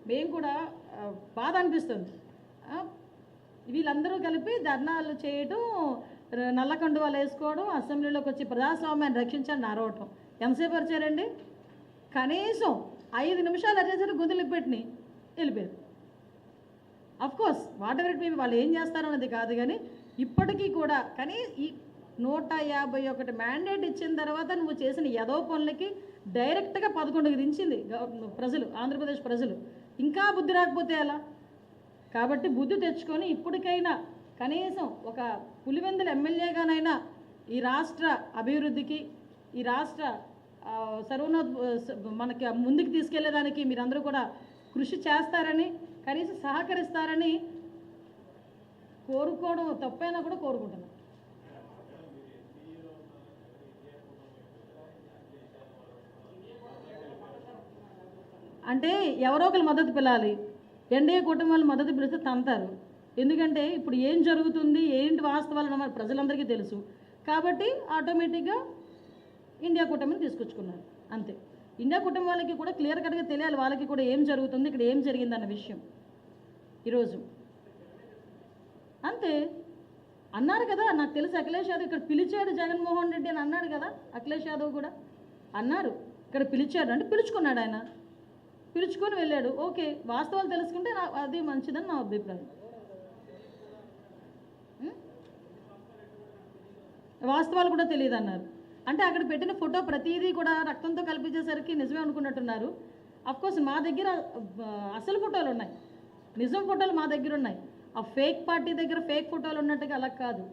మేము కూడా బాధ అనిపిస్తుంది. వీళ్ళందరూ కలిపి ధర్నాలు చేయడం, నల్ల కండువాలు వేసుకోవడం, అసెంబ్లీలోకి వచ్చి ప్రజాస్వామ్యాన్ని రక్షించండి అరవటం. ఎంతసేపు వచ్చారండి? కనీసం 5 నిమిషాలు అరిచేసరికి గుంతులు పెట్టిని వెళ్ళిపోయారు. Of course what ever it may, వాళ్ళు ఏం చేస్తారన్నది కాదు, కానీ ఇప్పటికీ కూడా ఈ 151 మ్యాండేట్ ఇచ్చిన తర్వాత నువ్వు చేసిన ఏదో పనులకి డైరెక్ట్గా 11కి దించింది ప్రజలు, ఆంధ్రప్రదేశ్ ప్రజలు. ఇంకా బుద్ధి రాకపోతే ఎలా? కాబట్టి బుద్ధి తెచ్చుకొని ఇప్పటికైనా కనీసం ఒక పులివెందుల ఎమ్మెల్యేగానైనా ఈ రాష్ట్ర అభివృద్ధికి, ఈ రాష్ట్ర మనకి ముందుకు తీసుకెళ్లేదానికి మీరందరూ కూడా కృషి చేస్తారని, కనీసం సహకరిస్తారని కోరుకోవడం తప్పైనా కూడా కోరుకుంటున్నాను. అంటే ఎవరో ఒకరు మద్దతు పిలాలి. ఎన్డీఏ కుటుంబాలు మద్దతు పిలిస్తే తంతారు. ఎందుకంటే ఇప్పుడు ఏం జరుగుతుంది, ఏంటి వాస్తవాలు మన ప్రజలందరికీ తెలుసు. కాబట్టి ఆటోమేటిక్గా ఇండియా కూటమిని తీసుకొచ్చుకున్నారు అంతే. ఇండియా కుటుంబం వాళ్ళకి కూడా క్లియర్ కట్గా తెలియాలి, వాళ్ళకి కూడా ఏం జరుగుతుంది, ఇక్కడ ఏం జరిగిందన్న విషయం. ఈరోజు అంతే అన్నారు కదా, నాకు తెలుసు అఖిలేష్ యాదవ్ ఇక్కడ పిలిచాడు జగన్మోహన్ రెడ్డి అని అన్నాడు కదా. అఖిలేష్ యాదవ్ కూడా అన్నారు ఇక్కడ పిలిచాడు అంటే పిలుచుకున్నాడు, ఆయన పిలుచుకొని వెళ్ళాడు. ఓకే, వాస్తవాలు తెలుసుకుంటే అది మంచిదని నా అభిప్రాయం. వాస్తవాలు కూడా తెలియదు అన్నారు అంటే అక్కడ పెట్టిన ఫోటో ప్రతిదీ కూడా రక్తంతో కల్పించేసరికి నిజమే అనుకున్నట్టున్నారు. అఫ్కోర్స్ మా దగ్గర అసలు ఫోటోలు ఉన్నాయి, నిజం ఫోటోలు మా దగ్గర ఉన్నాయి. ఆ ఫేక్ పార్టీ దగ్గర ఫేక్ ఫోటోలు ఉన్నట్టుగా అలా కాదు.